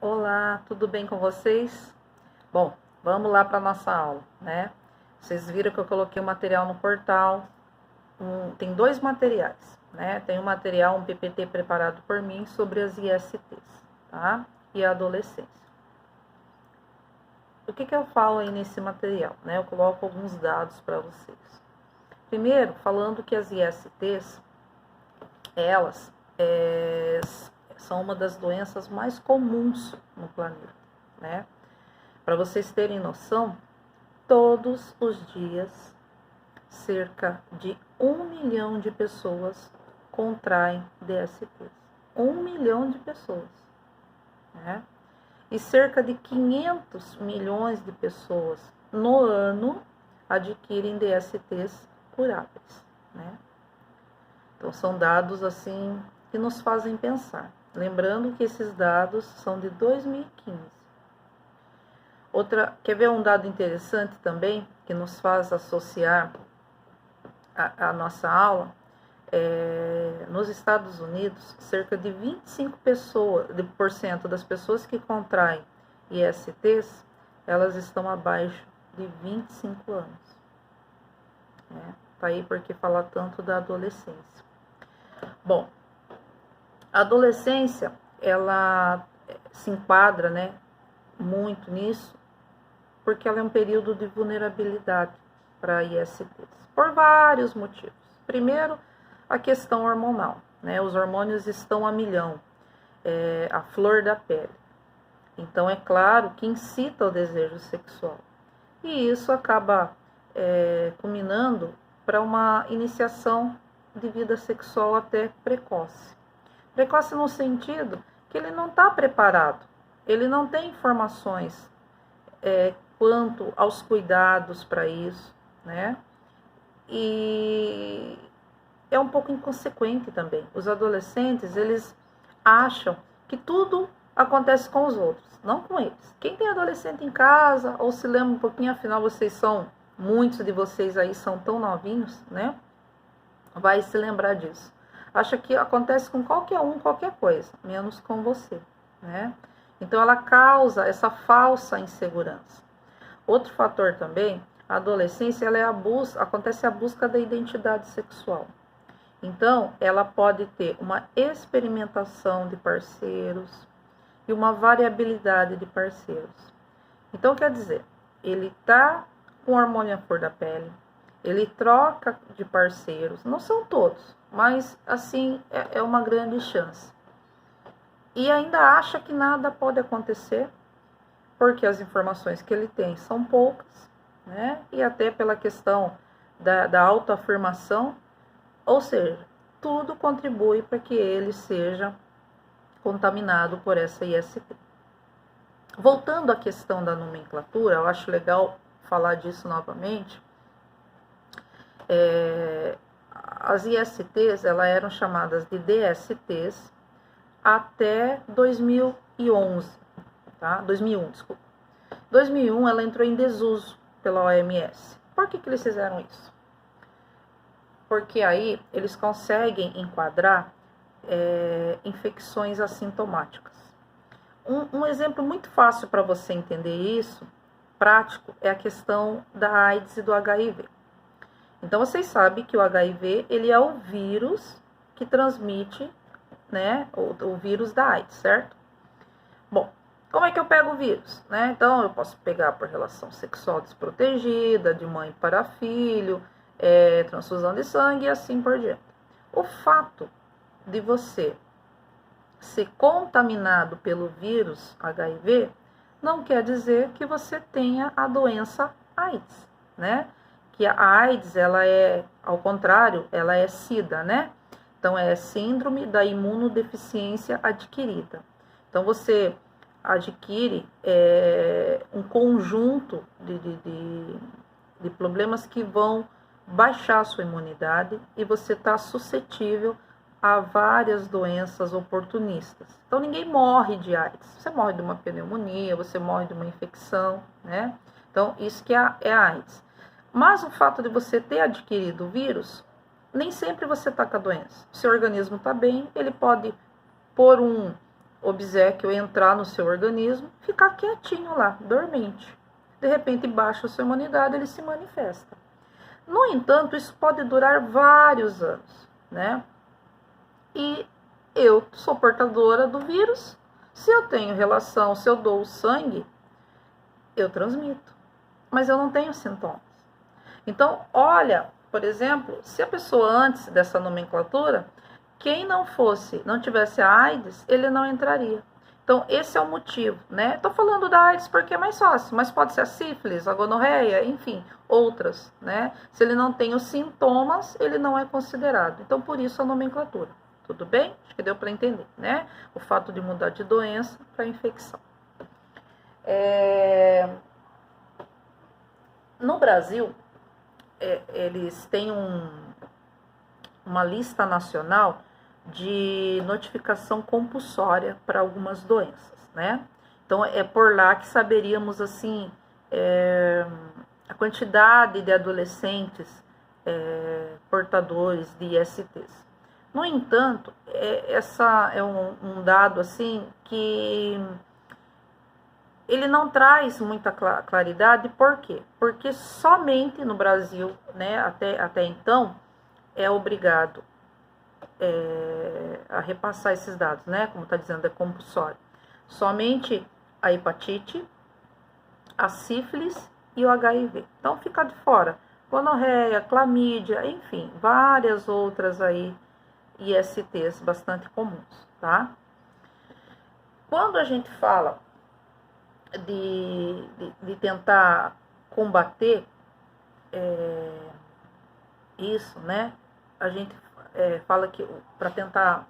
Olá, tudo bem com vocês? Bom, vamos lá para a nossa aula, né? Vocês viram que eu coloquei o material no portal. Tem dois materiais, né? Tem um material, um PPT preparado por mim sobre as ISTs, tá? E a adolescência. O que eu falo aí nesse material, né? Eu coloco alguns dados para vocês. Primeiro, falando que as ISTs, elas são uma das doenças mais comuns no planeta, né? Para vocês terem noção, todos os dias, cerca de 1 milhão de pessoas contraem DSTs. 1 milhão de pessoas, né? E cerca de 500 milhões de pessoas no ano adquirem DSTs curáveis, né? Então, são dados, assim, que nos fazem pensar. Lembrando que esses dados são de 2015. Quer ver um dado interessante também, que nos faz associar a nossa aula? Nos Estados Unidos, cerca de 25% das pessoas que contraem ISTs, elas estão abaixo de 25 anos. Tá aí porque falar tanto da adolescência. Bom, a adolescência, ela se enquadra, né, muito nisso, porque ela é um período de vulnerabilidade para ISTs, por vários motivos. Primeiro, a questão hormonal, né? Os hormônios estão a milhão, a flor da pele. Então, é claro que incita o desejo sexual. E isso acaba culminando para uma iniciação de vida sexual até precoce. Precoce no sentido que ele não está preparado, ele não tem informações quanto aos cuidados para isso, né? E é um pouco inconsequente também. Os adolescentes, eles acham que tudo acontece com os outros, não com eles. Quem tem adolescente em casa, ou se lembra um pouquinho, afinal muitos de vocês aí são tão novinhos, né? Vai se lembrar disso. Acha que acontece com qualquer um, qualquer coisa, menos com você, né? Então, ela causa essa falsa insegurança. Outro fator também, a adolescência, acontece a busca da identidade sexual. Então, ela pode ter uma experimentação de parceiros e uma variabilidade de parceiros. Então, quer dizer, ele está com hormônio à flor da pele, ele troca de parceiros, não são todos, mas assim é uma grande chance. E ainda acha que nada pode acontecer, porque as informações que ele tem são poucas, né? E até pela questão da autoafirmação, ou seja, tudo contribui para que ele seja contaminado por essa IST. Voltando à questão da nomenclatura, eu acho legal falar disso novamente. As ISTs, elas eram chamadas de DSTs até 2011, tá? 2001, desculpa. 2001 ela entrou em desuso pela OMS. Por que eles fizeram isso? Porque aí eles conseguem enquadrar infecções assintomáticas. Um exemplo muito fácil para você entender isso, prático, é a questão da AIDS e do HIV. Então, vocês sabem que o HIV, ele é o vírus que transmite, né, o vírus da AIDS, certo? Bom, como é que eu pego o vírus? Né? Então, eu posso pegar por relação sexual desprotegida, de mãe para filho, transfusão de sangue e assim por diante. O fato de você ser contaminado pelo vírus HIV não quer dizer que você tenha a doença AIDS, né? Que a AIDS, ela ao contrário, ela é SIDA, né? Então, é síndrome da imunodeficiência adquirida. Então, você adquire um conjunto de problemas que vão baixar a sua imunidade e você está suscetível a várias doenças oportunistas. Então, ninguém morre de AIDS. Você morre de uma pneumonia, você morre de uma infecção, né? Então, isso que é a AIDS. Mas o fato de você ter adquirido o vírus, nem sempre você está com a doença. O seu organismo está bem, ele pode, por obséquio entrar no seu organismo, ficar quietinho lá, dormente. De repente baixa a sua imunidade, ele se manifesta. No entanto, isso pode durar vários anos, né? E eu sou portadora do vírus. Se eu tenho relação, se eu dou sangue, eu transmito. Mas eu não tenho sintomas. Então, olha, por exemplo, se a pessoa antes dessa nomenclatura, quem não tivesse a AIDS, ele não entraria. Então, esse é o motivo, né? Estou falando da AIDS porque é mais fácil, mas pode ser a sífilis, a gonorreia, enfim, outras, né? Se ele não tem os sintomas, ele não é considerado. Então, por isso a nomenclatura. Tudo bem? Acho que deu para entender, né? O fato de mudar de doença para infecção. No Brasil, eles têm uma lista nacional de notificação compulsória para algumas doenças, né? Então, é por lá que saberíamos, assim, a quantidade de adolescentes portadores de ISTs. No entanto, essa é um dado, assim, que ele não traz muita claridade. Por quê? Porque somente no Brasil, né, até então, é obrigado a repassar esses dados, né? Como está dizendo, é compulsório. Somente a hepatite, a sífilis e o HIV. Então fica de fora gonorreia, clamídia, enfim, várias outras aí ISTs bastante comuns, tá? Quando a gente fala de tentar combater isso, né? A gente fala que para tentar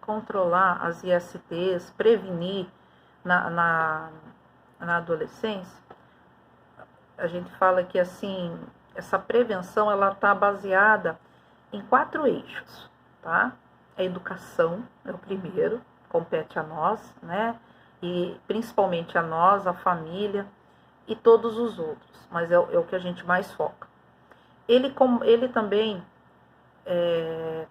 controlar as ISTs, prevenir na adolescência, a gente fala que assim, essa prevenção ela está baseada em 4 eixos, tá? A educação é o primeiro, compete a nós, né? E principalmente a nós, a família e todos os outros, mas é o que a gente mais foca. Ele também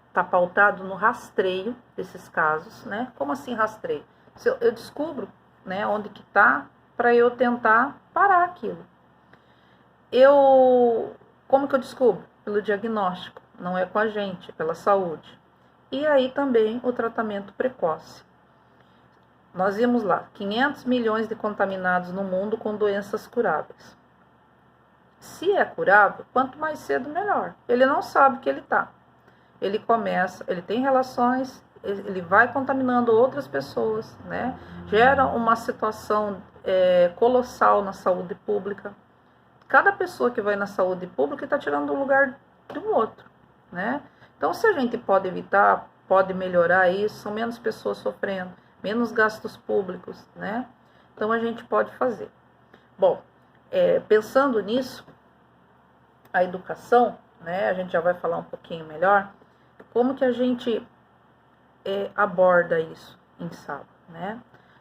está pautado no rastreio desses casos, né? Como assim rastreio? Se eu descubro, né, onde que está, para eu tentar parar aquilo. Como que eu descubro? Pelo diagnóstico, não é com a gente, é pela saúde. E aí também o tratamento precoce. Nós vimos lá, 500 milhões de contaminados no mundo com doenças curáveis. Se é curável, quanto mais cedo, melhor. Ele não sabe que ele está. Ele tem relações, ele vai contaminando outras pessoas, né? Gera uma situação colossal na saúde pública. Cada pessoa que vai na saúde pública está tirando o lugar de um outro, né? Então, se a gente pode evitar, pode melhorar isso, são menos pessoas sofrendo, menos gastos públicos, né? Então, a gente pode fazer. Bom, pensando nisso, a educação, né? A gente já vai falar um pouquinho melhor, como que a gente aborda isso em sala, né?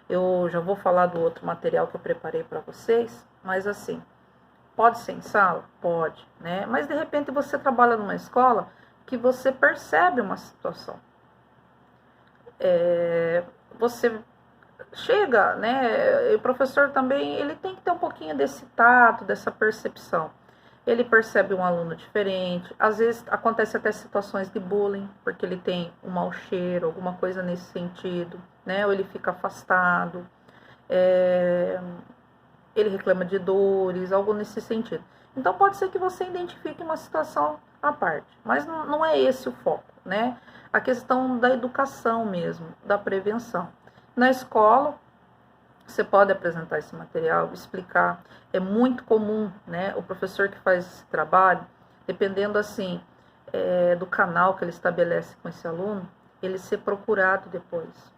Eu já vou falar do outro material que eu preparei para vocês, mas assim, pode ser em sala? Pode, né? Mas de repente você trabalha numa escola que você percebe uma situação. Você chega, né? E o professor também, ele tem que ter um pouquinho desse tato, dessa percepção. Ele percebe um aluno diferente, às vezes acontece até situações de bullying, porque ele tem um mau cheiro, alguma coisa nesse sentido, né? Ou ele fica afastado, ele reclama de dores, algo nesse sentido. Então pode ser que você identifique uma situação à parte, mas não é esse o foco, né? A questão da educação mesmo, da prevenção. Na escola, você pode apresentar esse material, explicar. É muito comum, né, o professor que faz esse trabalho, dependendo assim do canal que ele estabelece com esse aluno, ele ser procurado depois,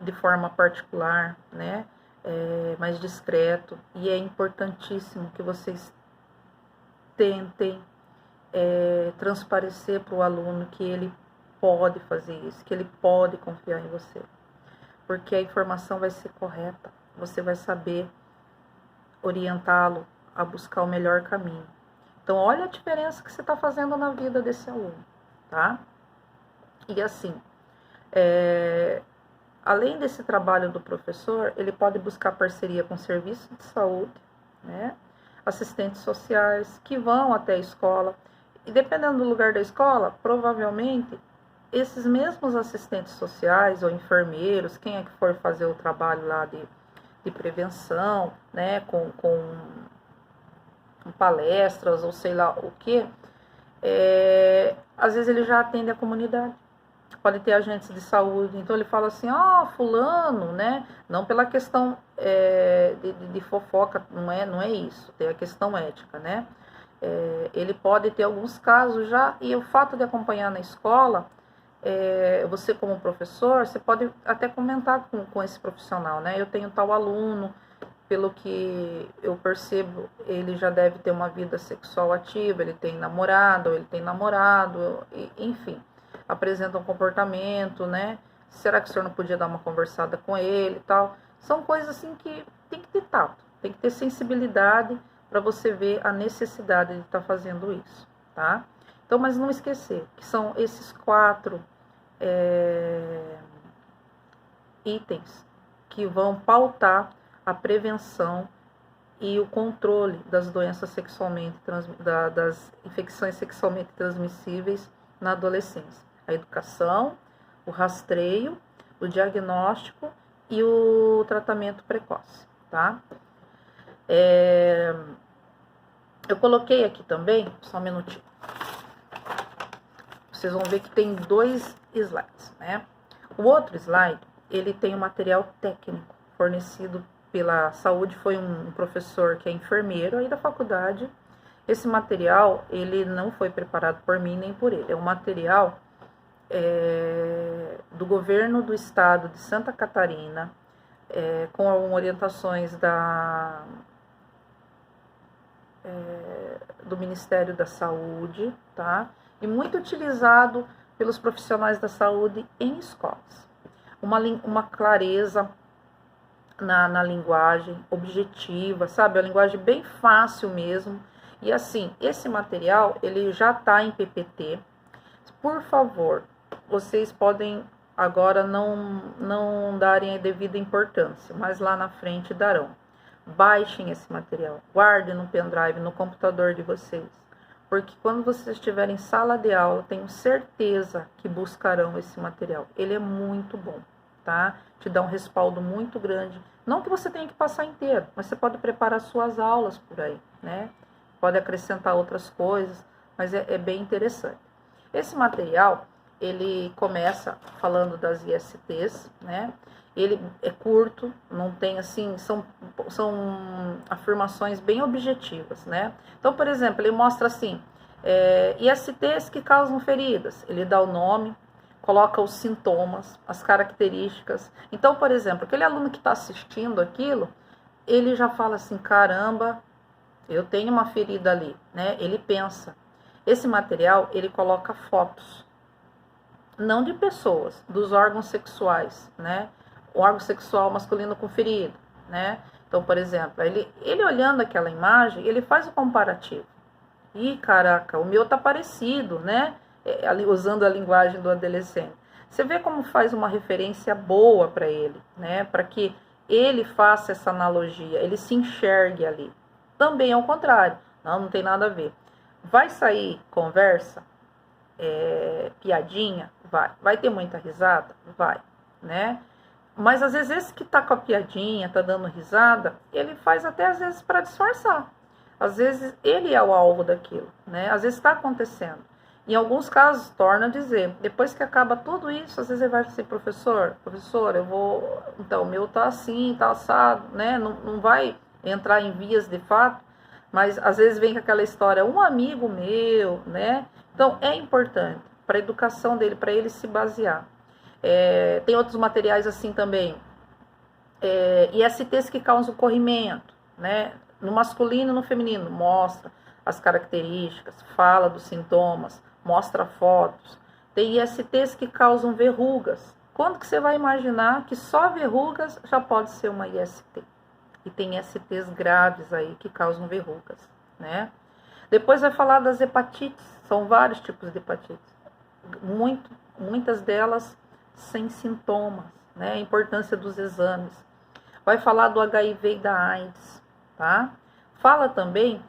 de forma particular, né, mais discreto. E é importantíssimo que vocês tentem transparecer para o aluno que ele pode fazer isso, que ele pode confiar em você. Porque a informação vai ser correta, você vai saber orientá-lo a buscar o melhor caminho. Então, olha a diferença que você está fazendo na vida desse aluno, tá? E assim, Além desse trabalho do professor, ele pode buscar parceria com serviços de saúde, né? Assistentes sociais que vão até a escola. E dependendo do lugar da escola, provavelmente esses mesmos assistentes sociais ou enfermeiros, quem é que for fazer o trabalho lá de prevenção, né, com palestras ou sei lá o que, às vezes ele já atende a comunidade. Pode ter agentes de saúde, então ele fala assim, fulano, né, não pela questão de fofoca, não é isso, tem a questão ética, né, ele pode ter alguns casos já, e o fato de acompanhar na escola, você como professor, você pode até comentar com esse profissional, né, eu tenho tal aluno, pelo que eu percebo, ele já deve ter uma vida sexual ativa, ele tem namorado, ou ele tem namorado, enfim, apresenta um comportamento, né? Será que o senhor não podia dar uma conversada com ele e tal? São coisas assim que tem que ter tato, tem que ter sensibilidade para você ver a necessidade de estar fazendo isso, tá? Então, mas não esquecer que são esses 4 itens que vão pautar a prevenção e o controle das doenças sexualmente das infecções sexualmente transmissíveis na adolescência. A educação, o rastreio, o diagnóstico e o tratamento precoce, tá? Eu coloquei aqui também, só um minutinho. Vocês vão ver que tem 2 slides, né? O outro slide, ele tem um material técnico fornecido pela saúde, foi um professor que é enfermeiro aí da faculdade. Esse material, ele não foi preparado por mim nem por ele, é um material do governo do estado de Santa Catarina, com orientações do Ministério da Saúde, tá? E muito utilizado pelos profissionais da saúde em escolas. Uma clareza na linguagem objetiva, sabe? A linguagem bem fácil mesmo. E assim, esse material, ele já está em PPT. Por favor, vocês podem agora não darem a devida importância, mas lá na frente darão. Baixem esse material, guardem no pendrive, no computador de vocês. Porque quando vocês estiverem em sala de aula, tenho certeza que buscarão esse material. Ele é muito bom, tá? Te dá um respaldo muito grande. Não que você tenha que passar inteiro, mas você pode preparar suas aulas por aí, né? Pode acrescentar outras coisas, mas é bem interessante. Esse material, ele começa falando das ISTs, né? Ele é curto, não tem assim, são afirmações bem objetivas, né? Então, por exemplo, ele mostra assim, ISTs que causam feridas, ele dá o nome, coloca os sintomas, as características. Então, por exemplo, aquele aluno que está assistindo aquilo, ele já fala assim, caramba, eu tenho uma ferida ali, né? Ele pensa. Esse material, ele coloca fotos, não de pessoas, dos órgãos sexuais, né? O órgão sexual masculino com ferida, né? Então, por exemplo, ele olhando aquela imagem, ele faz o comparativo. Ih, caraca, o meu tá parecido, né? Ali usando a linguagem do adolescente. Você vê como faz uma referência boa para ele, né? Para que ele faça essa analogia, ele se enxergue ali. Também ao contrário, não tem nada a ver. Vai sair conversa, piadinha? Vai ter muita risada? Vai, né? Mas às vezes esse que tá com a piadinha, tá dando risada, ele faz até às vezes para disfarçar. Às vezes ele é o alvo daquilo, né? Às vezes está acontecendo. Em alguns casos, torna a dizer, depois que acaba tudo isso, às vezes ele vai dizer, professor, eu vou, então, o meu tá assim, tá assado, né? Não vai entrar em vias de fato, mas às vezes vem com aquela história, um amigo meu, né? Então, é importante para a educação dele, para ele se basear. Tem outros materiais assim também, ISTs que causam corrimento, né? No masculino e no feminino, mostra as características, fala dos sintomas, mostra fotos. Tem ISTs que causam verrugas. Quando que você vai imaginar que só verrugas já pode ser uma IST? E tem ISTs graves aí que causam verrugas, né? Depois vai falar das hepatites, são vários tipos de hepatites. Muitas delas sem sintomas, né? A importância dos exames. Vai falar do HIV e da AIDS, tá? Fala também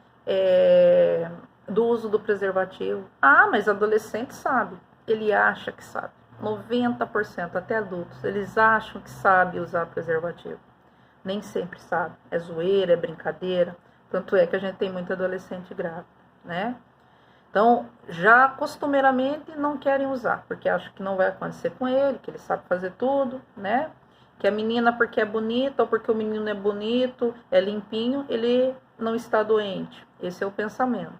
do uso do preservativo. Ah, mas adolescente sabe. Ele acha que sabe. 90%, até adultos, eles acham que sabe usar preservativo. Nem sempre sabe. É zoeira, é brincadeira. Tanto é que a gente tem muito adolescente grávida, né? Então, já costumeiramente não querem usar, porque acham que não vai acontecer com ele, que ele sabe fazer tudo, né? Que a menina, porque é bonita, ou porque o menino é bonito, é limpinho, ele não está doente. Esse é o pensamento.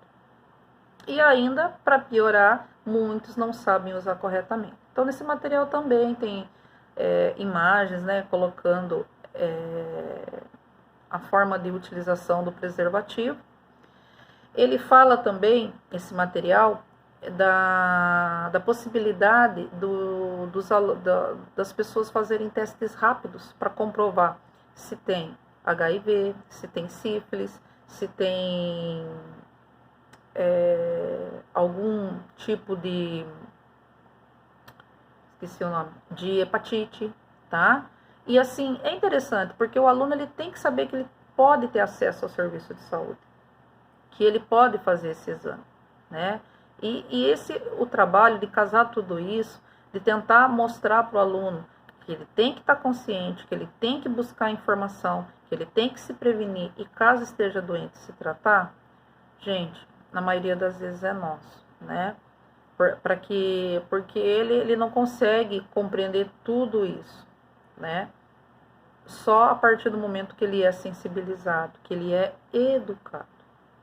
E ainda, para piorar, muitos não sabem usar corretamente. Então, nesse material também tem imagens, né, colocando a forma de utilização do preservativo. Ele fala também, esse material, da possibilidade das pessoas fazerem testes rápidos para comprovar se tem HIV, se tem sífilis, se tem algum tipo de, esqueci o nome, de hepatite, tá? E assim, é interessante, porque o aluno ele tem que saber que ele pode ter acesso ao serviço de saúde, que ele pode fazer esse exame, né? E o trabalho de casar tudo isso, de tentar mostrar para o aluno que ele tem que estar consciente, que ele tem que buscar informação, que ele tem que se prevenir e caso esteja doente se tratar, gente, na maioria das vezes é nosso, né? Porque ele não consegue compreender tudo isso, né? Só a partir do momento que ele é sensibilizado, que ele é educado,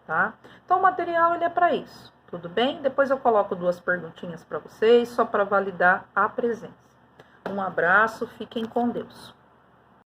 tá? Então o material ele é para isso, tudo bem? Depois eu coloco 2 perguntinhas para vocês, só para validar a presença. Um abraço, fiquem com Deus.